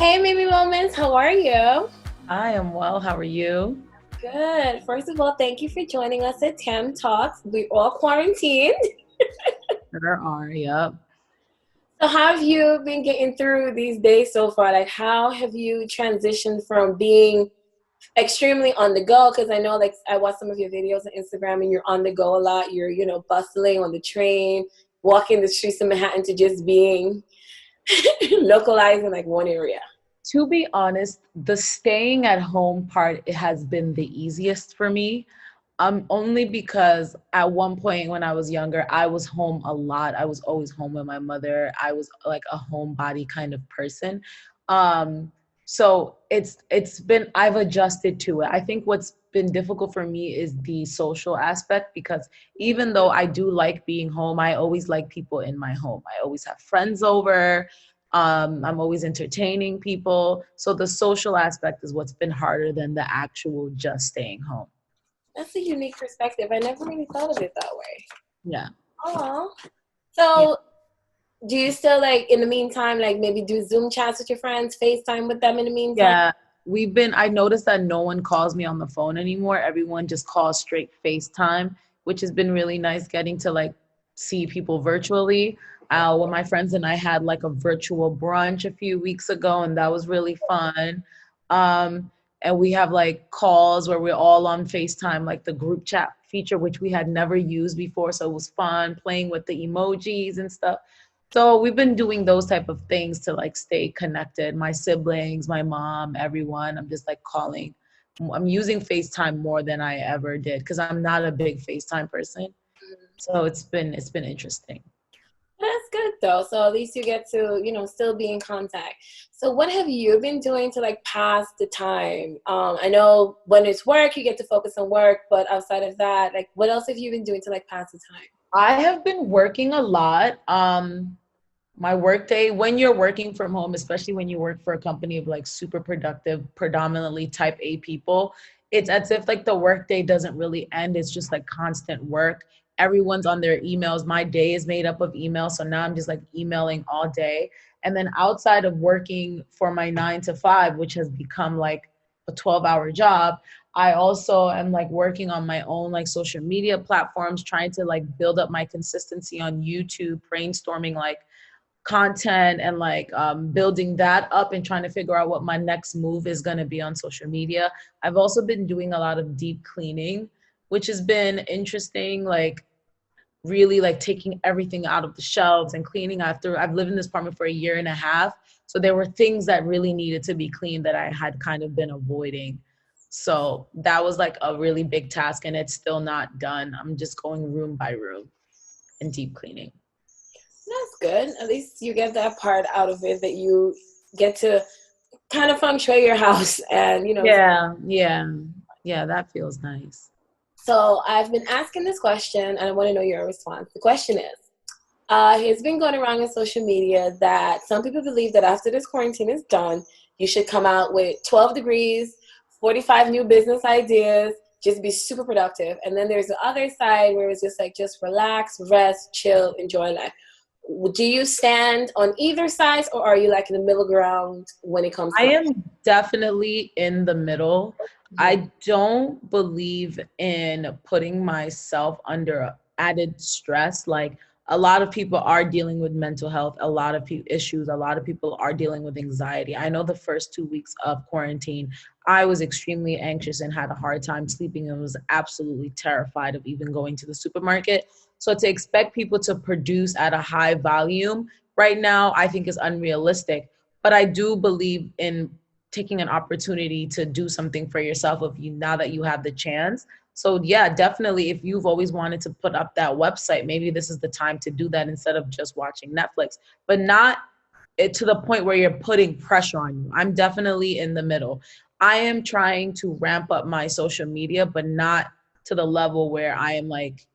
Hey, Mimi Moments, how are you? I am well. How are you? Good. First of all, thank you for joining us at Tam Talk. We're all quarantined. Sure are. Yep. So, how have you been getting through these days so far? Like, how have you transitioned from being extremely on the go? Because I know, like, I watch some of your videos on Instagram and you're on the go a lot. You're, bustling on the train, walking the streets of Manhattan to just being localized in like one area. To be honest, the staying at home part has been the easiest for me. Only because at one point when I was younger, I was home a lot. I was always home with my mother. I was like a homebody kind of person. So I've adjusted to it. I think what's been difficult for me is the social aspect because even though I do like being home, I always like people in my home. I always have friends over. I'm always entertaining people. So the social aspect is what's been harder than the actual just staying home. That's a unique perspective. I never really thought of it that way. Yeah. Oh. Yeah. So, do you still like in the meantime, like maybe do Zoom chats with your friends, FaceTime with them in the meantime? Yeah. I noticed that no one calls me on the phone anymore. Everyone just calls straight FaceTime, which has been really nice getting to like see people virtually. When my friends and I had like a virtual brunch a few weeks ago, and that was really fun. And we have like calls where we're all on FaceTime, like the group chat feature, which we had never used before. So it was fun playing with the emojis and stuff. So we've been doing those type of things to like stay connected. My siblings, my mom, everyone. I'm just like calling. I'm using FaceTime more than I ever did because I'm not a big FaceTime person. So it's been interesting. That's good though. So at least you get to, still be in contact. So what have you been doing to like pass the time? I know when it's work, you get to focus on work, but outside of that, like what else have you been doing to like pass the time? I have been working a lot. My work day, when you're working from home, especially when you work for a company of like super productive, predominantly type A people, it's as if like the work day doesn't really end. It's just like constant work. Everyone's on their emails. My day is made up of emails. So now I'm just like emailing all day. And then outside of working for my 9 to 5, which has become like a 12-hour job, I also am like working on my own like social media platforms, trying to like build up my consistency on YouTube, brainstorming like content and like building that up and trying to figure out what my next move is going to be on social media. I've also been doing a lot of deep cleaning, which has been interesting, like really like taking everything out of the shelves and cleaning after. I've lived in this apartment for a year and a half. So there were things that really needed to be cleaned that I had kind of been avoiding. So that was like a really big task and it's still not done. I'm just going room by room and deep cleaning. That's good. At least you get that part out of it that you get to kind of feng shui your house and Yeah, yeah, yeah, that feels nice. so I've been asking this question and I want to know your response. The question is, it's been going around in social media that some people believe that after this quarantine is done, you should come out with 12 degrees, 45 new business ideas, just be super productive. And then there's the other side where it's just like, just relax, rest, chill, enjoy life. Do you stand on either side or are you like in the middle ground when it comes I to? am definitely in the middle. I don't believe in putting myself under added stress. Like a lot of people are dealing with mental health, a lot of issues, a lot of people are dealing with anxiety. I know the first 2 weeks of quarantine, I was extremely anxious and had a hard time sleeping and was absolutely terrified of even going to the supermarket. So to expect people to produce at a high volume right now, I think is unrealistic. But I do believe in taking an opportunity to do something for yourself if you now that you have the chance. So yeah, definitely if you've always wanted to put up that website, maybe this is the time to do that instead of just watching Netflix, but not it to the point where you're putting pressure on you. I'm definitely in the middle. I am trying to ramp up my social media, but not to the level where I am like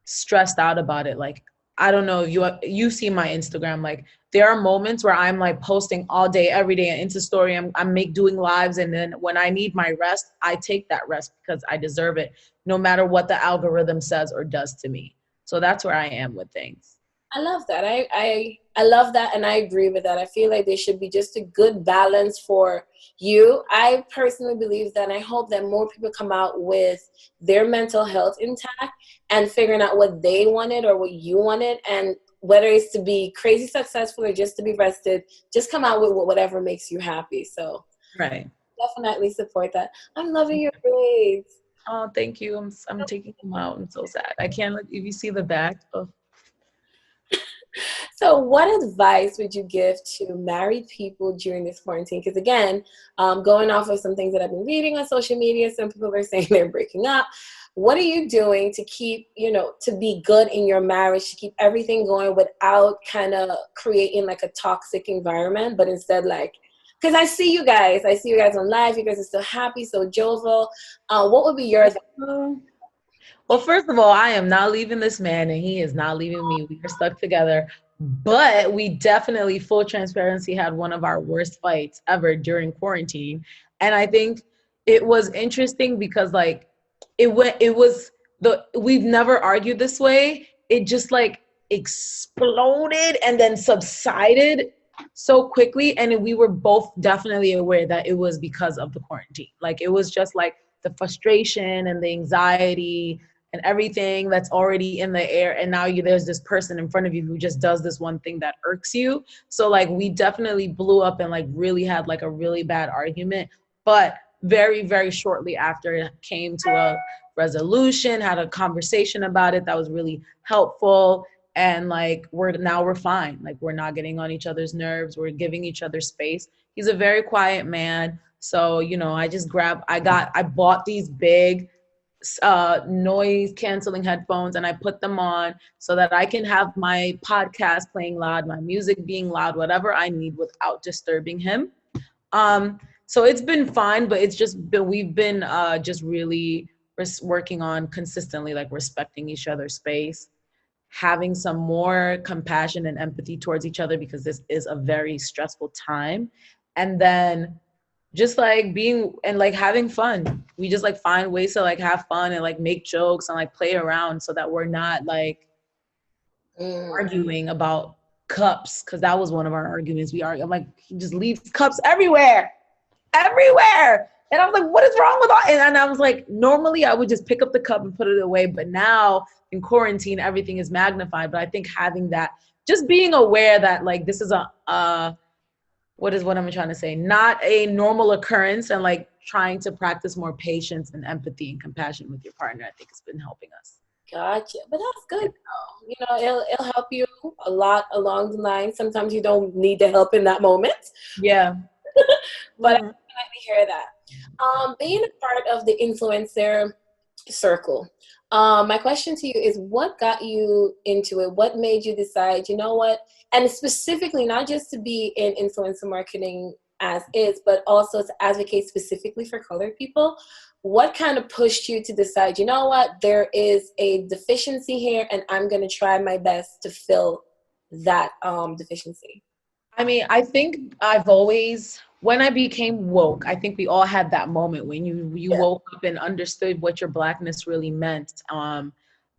stressed out about it. Like, I don't know, you see my Instagram, like there are moments where I'm like posting all day, every day into story. I'm doing lives. And then when I need my rest, I take that rest because I deserve it, no matter what the algorithm says or does to me. So that's where I am with things. I love that. I love that, and I agree with that. I feel like there should be just a good balance for you. I personally believe that, and I hope that more people come out with their mental health intact and figuring out what they wanted or what you wanted, and whether it's to be crazy successful or just to be rested, just come out with whatever makes you happy. So Right. definitely support that. I'm loving your braids. Oh, thank you. I'm taking them out. I'm so sad. I can't let if you see the back. Oh. So, what advice would you give to married people during this quarantine? Because again, going off of some things that I've been reading on social media, some people are saying they're breaking up. What are you doing to keep, to be good in your marriage, to keep everything going without kind of creating like a toxic environment, but instead like, because I see you guys on live, you guys are so happy, so jovial. What would be your advice? Well, first of all, I am not leaving this man and he is not leaving me. We are stuck together. But we definitely, full transparency, had one of our worst fights ever during quarantine. And I think it was interesting because like we've never argued this way. It just like exploded and then subsided so quickly. And we were both definitely aware that it was because of the quarantine. Like it was just like the frustration and the anxiety and everything that's already in the air, and now there's this person in front of you who just does this one thing that irks you. So like we definitely blew up and like really had like a really bad argument, but very, very shortly after it came to a resolution, had a conversation about it that was really helpful, and like we're fine. Like we're not getting on each other's nerves, we're giving each other space. He's a very quiet man, so I bought these big noise canceling headphones, and I put them on so that I can have my podcast playing loud, my music being loud, whatever I need without disturbing him. So it's been fine, but we've been just really working on consistently like respecting each other's space, having some more compassion and empathy towards each other because this is a very stressful time. And then just like being and like having fun. We just like find ways to like have fun and like make jokes and like play around so that we're not like arguing about cups, because that was one of our arguments. I'm like, he just leaves cups everywhere. And I was like, what is wrong with all? And I was like, normally I would just pick up the cup and put it away. But now in quarantine, everything is magnified. But I think having that, just being aware that like this is what am I trying to say? Not a normal occurrence, and like trying to practice more patience and empathy and compassion with your partner, I think has been helping us. Gotcha. But that's good though. It'll help you a lot along the line. Sometimes you don't need the help in that moment. Yeah. But I definitely hear that. Being a part of the influencer circle, my question to you is, what got you into it? What made you decide, you know what? And specifically, not just to be in influencer marketing as is, but also to advocate specifically for colored people. What kind of pushed you to decide, you know what, there is a deficiency here and I'm going to try my best to fill that deficiency? I mean, I think when I became woke, I think we all had that moment when you woke up and understood what your blackness really meant,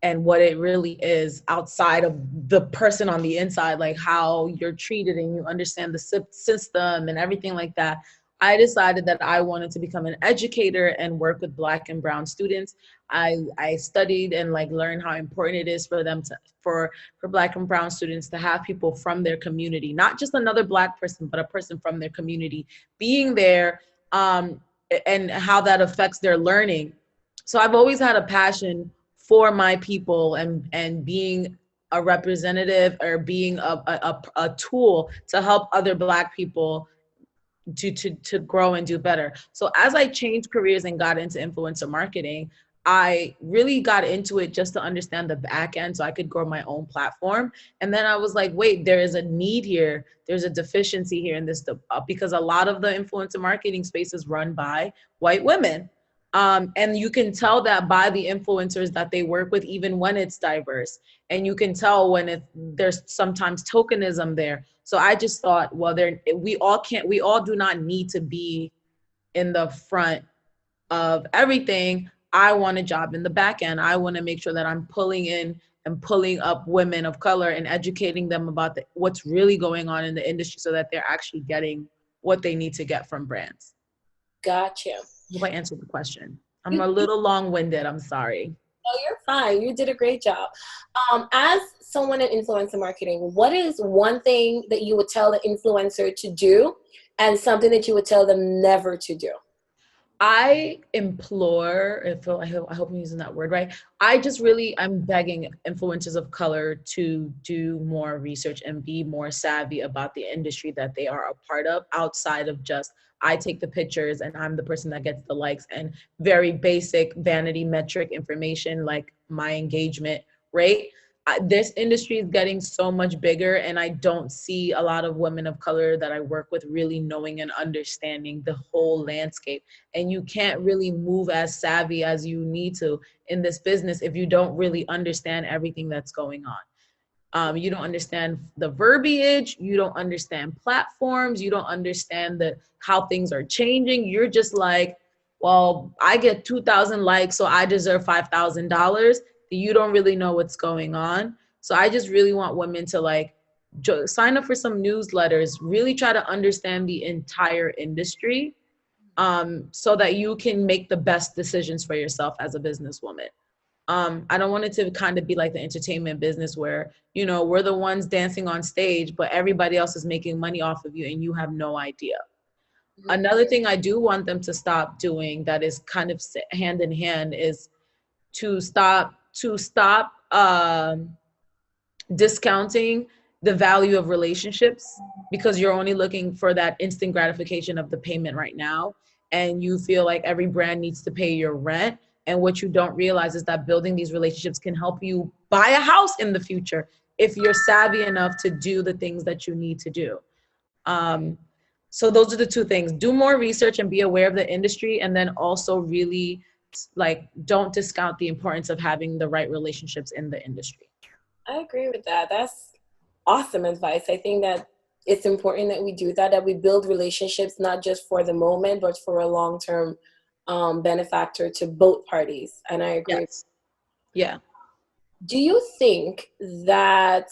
and what it really is outside of the person on the inside, like how you're treated, and you understand the system and everything like that. I decided that I wanted to become an educator and work with Black and brown students. I studied and like learned how important it is for them for Black and brown students to have people from their community, not just another Black person, but a person from their community being there, and how that affects their learning. So I've always had a passion for my people, and being a representative or being a tool to help other Black people to grow and do better. So as I changed careers and got into influencer marketing, I really got into it just to understand the back end so I could grow my own platform. And then I was like, wait, there is a need here. There's a deficiency here in this, because a lot of the influencer marketing space is run by white women. And you can tell that by the influencers that they work with, even when it's diverse. And you can tell when there's sometimes tokenism there. So I just thought, well, we all do not need to be in the front of everything. I want a job in the back end. I want to make sure that I'm pulling in and pulling up women of color and educating them about what's really going on in the industry so that they're actually getting what they need to get from brands. Gotcha. Hope I answered the question. I'm You, a little long-winded. I'm sorry. oh, you're fine. You did a great job. As someone in influencer marketing, what is one thing that you would tell the influencer to do and something that you would tell them never to do? I implore, I hope I'm using that word right. I'm begging influencers of color to do more research and be more savvy about the industry that they are a part of, outside of just, I take the pictures and I'm the person that gets the likes and very basic vanity metric information like my engagement rate. This industry is getting so much bigger, and I don't see a lot of women of color that I work with really knowing and understanding the whole landscape. And you can't really move as savvy as you need to in this business if you don't really understand everything that's going on. You don't understand the verbiage, you don't understand platforms, you don't understand how things are changing. You're just like, well, I get 2,000 likes, so I deserve $5,000. You don't really know what's going on. So I just really want women to like sign up for some newsletters, really try to understand the entire industry, so that you can make the best decisions for yourself as a businesswoman. I don't want it to kind of be like the entertainment business where, we're the ones dancing on stage, but everybody else is making money off of you and you have no idea. Mhm. Another thing I do want them to stop doing that is kind of hand in hand is to stop discounting the value of relationships because you're only looking for that instant gratification of the payment right now. And you feel like every brand needs to pay your rent. And what you don't realize is that building these relationships can help you buy a house in the future if you're savvy enough to do the things that you need to do. Um, so those are the two things. Do more research and be aware of the industry. And then also really like don't discount the importance of having the right relationships in the industry. I agree with that. That's awesome advice. I think that it's important that we do that, that we build relationships not just for the moment, but for a long-term benefactor to both parties. And I agree. Yes. Yeah. Do you think that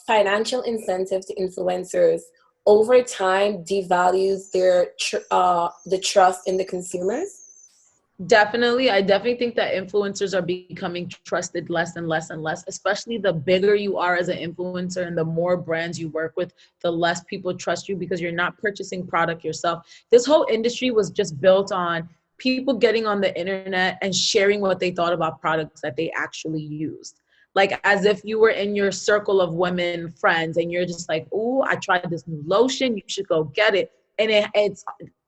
financial incentive to influencers over time devalues the trust in the consumers? Definitely. I definitely think that influencers are becoming trusted less and less and less, especially the bigger you are as an influencer and the more brands you work with, the less people trust you because you're not purchasing product yourself. This whole industry was just built on people getting on the internet and sharing what they thought about products that they actually used. Like as if you were in your circle of women friends and you're just like, "Ooh, I tried this new lotion, you should go get it." And it's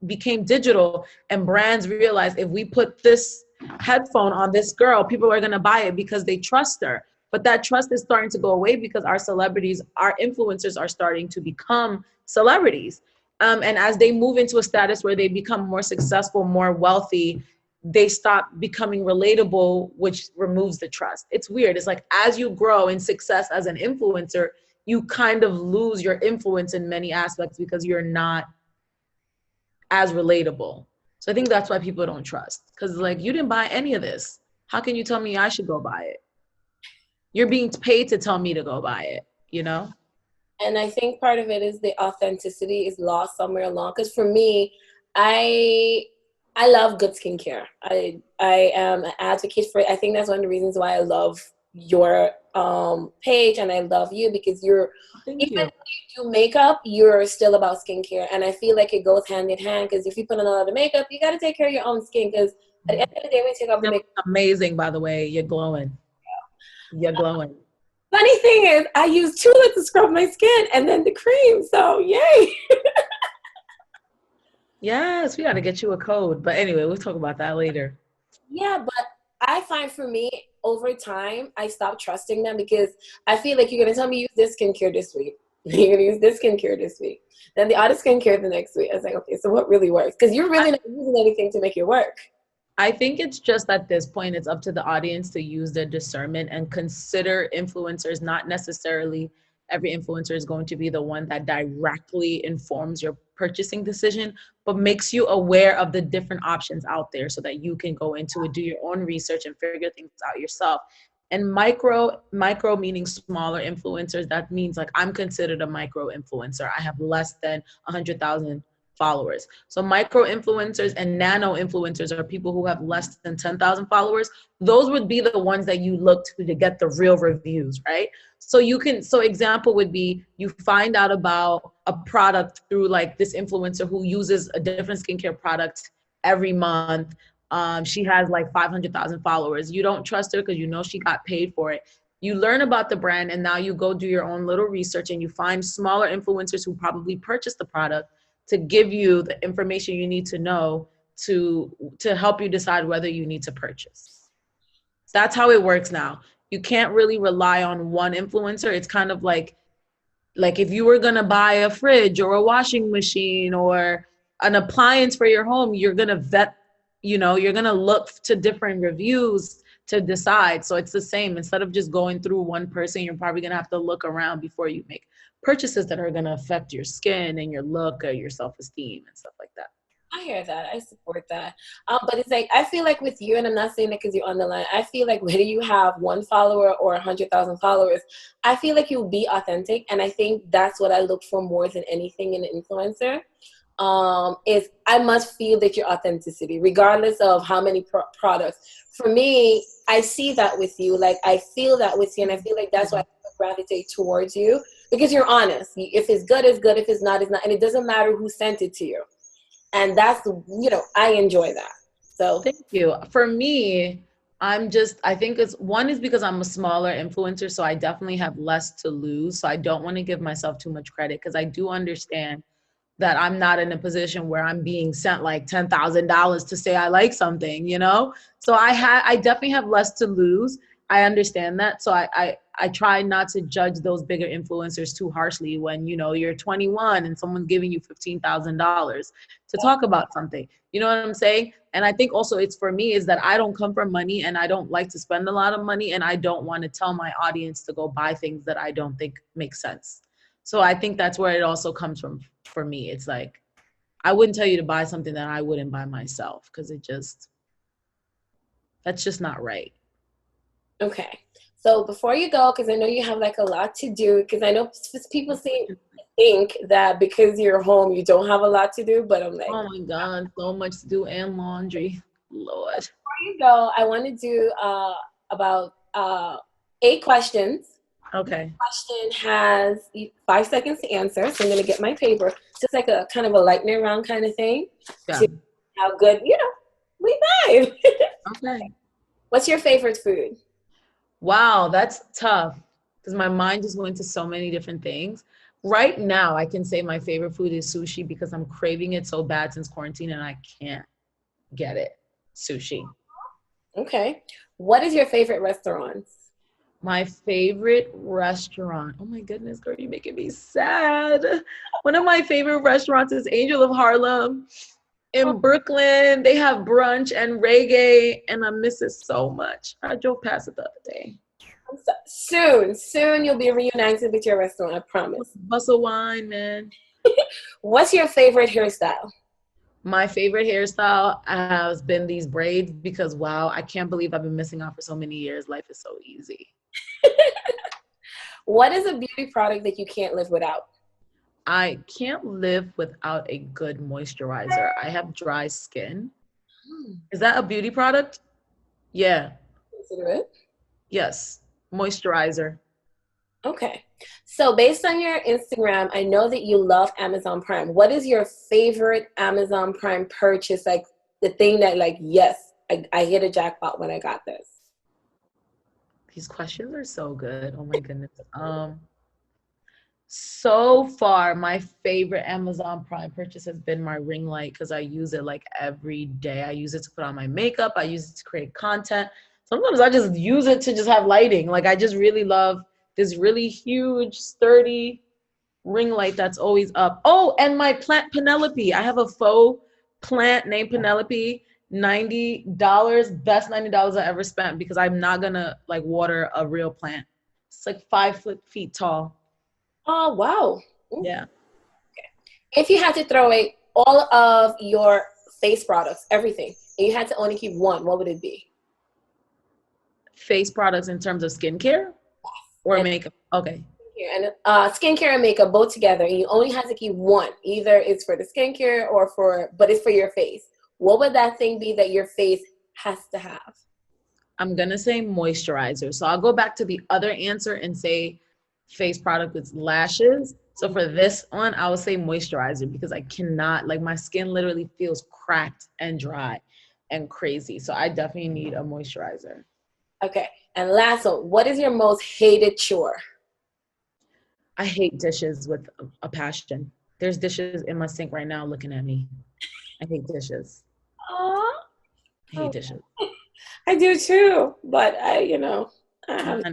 became digital, and brands realize if we put this headphone on this girl, people are going to buy it because they trust her. But that trust is starting to go away because our celebrities, our influencers are starting to become celebrities. And as they move into a status where they become more successful, more wealthy, they stop becoming relatable, which removes the trust. It's weird. It's like as you grow in success as an influencer, you kind of lose your influence in many aspects because you're not as relatable. So I think that's why people don't trust. Because like you didn't buy any of this. How can you tell me I should go buy it? You're being paid to tell me to go buy it, you know? And I think part of it is the authenticity is lost somewhere along. Because for me, I I love good skincare. I am an advocate for it. I think that's one of the reasons why I love your page and I love you because you're Thank even you. when you do makeup, you're still about skincare. And I feel like it goes hand in hand because if you put on a lot of makeup, you got to take care of your own skin because at the end of the day, when you take off the You makeup. look amazing, by the way. You're glowing. You're glowing. Funny thing is, I use Tula to scrub my skin and then the cream. So yay! Yes, we got to get you a code. But anyway, we'll talk about that later. Yeah, but I find for me over time, I stopped trusting them because I feel like you're gonna tell me use this skincare this week. You're gonna use this skincare this week. Then the other skincare the next week. I was like, okay, so what really works? Because you're really not using anything to make it work. I think it's just at this point, it's up to the audience to use their discernment and consider influencers. Not necessarily every influencer is going to be the one that directly informs your purchasing decision, but makes you aware of the different options out there so that you can go into it, do your own research and figure things out yourself. And micro meaning smaller influencers. That means like I'm considered a micro influencer. I have less than 100,000 followers. So micro influencers and nano influencers are people who have less than 10,000 followers. Those would be the ones that you look to get the real reviews, right? So example would be you find out about a product through like this influencer who uses a different skincare product every month. She has like 500,000 followers. You don't trust her because you know she got paid for it. You learn about the brand and now you go do your own little research and you find smaller influencers who probably purchased the product to give you the information you need to know to help you decide whether you need to purchase. That's how it works now. You can't really rely on one influencer. It's kind of like if you were going to buy a fridge or a washing machine or an appliance for your home, you're going to vet, you're going to look to different reviews to decide. So it's the same. Instead of just going through one person, you're probably going to have to look around before you make purchases that are going to affect your skin and your look or your self-esteem and stuff like that. I hear that. I support that. But it's like, I feel like with you, and I'm not saying that because you're on the line, I feel like whether you have 1 follower or 100,000 followers, I feel like you'll be authentic. And I think that's what I look for more than anything in an influencer. Is I must feel that your authenticity, regardless of how many products. For me, I see that with you. Like, I feel that with you. And I feel like that's why I gravitate towards you, because you're honest. If it's good, it's good. If it's not, it's not. And it doesn't matter who sent it to you. And that's, I enjoy that. So thank you. For me, I think one is because I'm a smaller influencer, so I definitely have less to lose. So I don't want to give myself too much credit because I do understand that I'm not in a position where I'm being sent like $10,000 to say I like something, So I definitely have less to lose. I understand that. So I try not to judge those bigger influencers too harshly when, you're 21 and someone's giving you $15,000 to talk about something. You know what I'm saying? And I think also it's for me is that I don't come from money and I don't like to spend a lot of money and I don't want to tell my audience to go buy things that I don't think make sense. So I think that's where it also comes from for me. It's like, I wouldn't tell you to buy something that I wouldn't buy myself because that's just not right. Okay. So before you go, because I know you have like a lot to do, because I know people think that because you're home, you don't have a lot to do, but I'm like, oh my God, so much to do and laundry. Lord. Before you go, I want to do about 8 questions. Okay. Each question has 5 seconds to answer. So I'm going to get my paper. Just like a kind of a lightning round kind of thing. Yeah. To how good, we vibe. Okay. What's your favorite food? Wow, that's tough because my mind just went to so many different things. Right now, I can say my favorite food is sushi because I'm craving it so bad since quarantine and I can't get it. Sushi. Okay. What is your favorite restaurant? My favorite restaurant. Oh my goodness, girl, you're making me sad. One of my favorite restaurants is Angel of Harlem in Brooklyn. They have brunch and reggae, and I miss it so much. I drove past it the other day. Soon you'll be reunited with your restaurant, I promise. Bustle wine, man. What's your favorite hairstyle? My favorite hairstyle has been these braids because, wow, I can't believe I've been missing out for so many years. Life is so easy. What is a beauty product that you can't live without? I can't live without a good moisturizer. I have dry skin. Is that a beauty product? Yeah. Consider it. Yes. Moisturizer. Okay. So based on your Instagram, I know that you love Amazon Prime. What is your favorite Amazon Prime purchase? Like the thing that like, yes, I hit a jackpot when I got this. These questions are so good. Oh my goodness. So far, my favorite Amazon Prime purchase has been my ring light because I use it like every day. I use it to put on my makeup. I use it to create content. Sometimes I just use it to just have lighting. Like I just really love this really huge, sturdy ring light that's always up. Oh, and my plant Penelope. I have a faux plant named Penelope. $90, best $90 I ever spent because I'm not gonna like water a real plant. It's like 5 feet tall. Oh, wow. Ooh. Yeah. Okay. If you had to throw away all of your face products, everything, and you had to only keep one, what would it be? face products in terms of skincare or And makeup? Okay. and skincare and makeup both together, and you only have to keep one. Either it's for the skincare but it's for your face. What would that thing be that your face has to have? I'm going to say moisturizer. So I'll go back to the other answer and say face product with lashes. So for this one, I would say moisturizer because I cannot, like my skin literally feels cracked and dry and crazy. So I definitely need a moisturizer. Okay. And last one, what is your most hated chore? I hate dishes with a passion. There's dishes in my sink right now looking at me. I hate dishes. Aww. I hate dishes. I do too, but I have.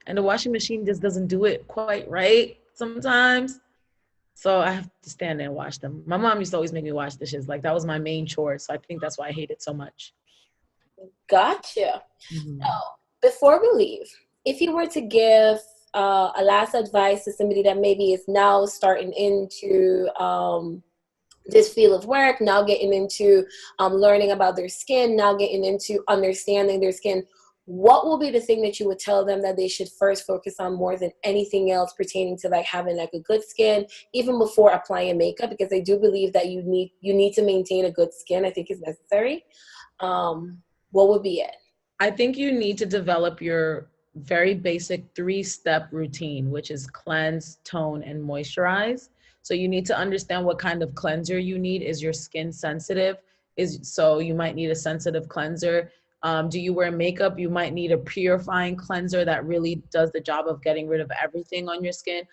And the washing machine just doesn't do it quite right sometimes. So I have to stand there and wash them. My mom used to always make me wash dishes. Like that was my main chore. So I think that's why I hate it so much. Gotcha. Mm-hmm. So before we leave, if you were to give a last advice to somebody that maybe is now starting into this field of work, now getting into learning about their skin, now getting into understanding their skin, what will be the thing that you would tell them that they should first focus on more than anything else pertaining to like having like a good skin, even before applying makeup? Because I do believe that you need to maintain a good skin. I think it's necessary. What would be it? I think you need to develop your very basic 3-step routine, which is cleanse, tone, and moisturize. So you need to understand what kind of cleanser you need. Is your skin sensitive? So you might need a sensitive cleanser. Do you wear makeup? You might need a purifying cleanser that really does the job of getting rid of everything on your skin.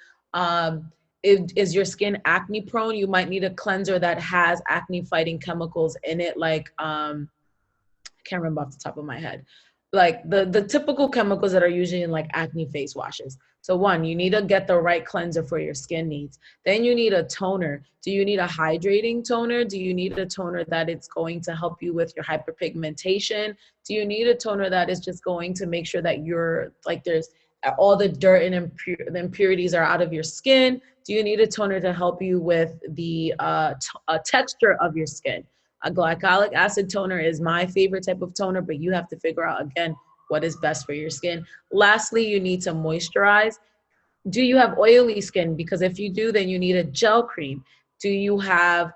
Is your skin acne prone? You might need a cleanser that has acne fighting chemicals in it, like can't remember off the top of my head, like the typical chemicals that are usually in like acne face washes. So one, you need to get the right cleanser for your skin needs. Then you need a toner. Do you need a hydrating toner? Do you need a toner that it's going to help you with your hyperpigmentation? Do you need a toner that is just going to make sure that you're like there's all the dirt and the impurities are out of your skin? Do you need a toner to help you with the texture of your skin? A glycolic acid toner is my favorite type of toner, but you have to figure out, again, what is best for your skin. Lastly, you need to moisturize. Do you have oily skin? Because if you do, then you need a gel cream. Do you have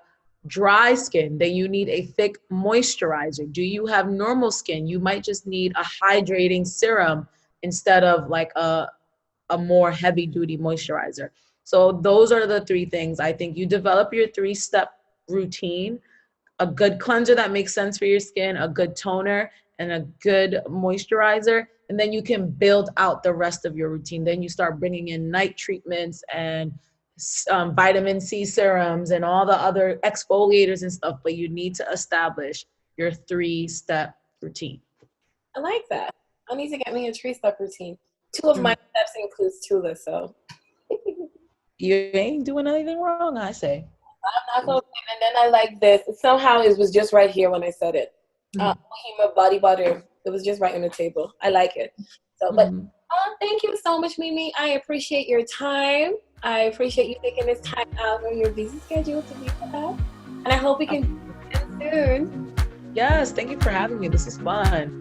dry skin? Then you need a thick moisturizer. Do you have normal skin? You might just need a hydrating serum instead of like a more heavy duty moisturizer. So those are the 3 things. I think you develop your 3-step routine, a good cleanser that makes sense for your skin, a good toner, and a good moisturizer. And then you can build out the rest of your routine. Then you start bringing in night treatments and vitamin C serums and all the other exfoliators and stuff. But you need to establish your 3-step routine. I like that. I need to get me a 3-step routine. 2 of my steps includes Tula, so. You ain't doing anything wrong, I say. I'm not going to, and then I like this. Somehow it was just right here when I said it. Mohima body butter. It was just right on the table. I like it. So, but thank you so much, Mimi. I appreciate your time. I appreciate you taking this time out of your busy schedule to be with us. And I hope we can do it soon. Yes, thank you for having me. This is fun.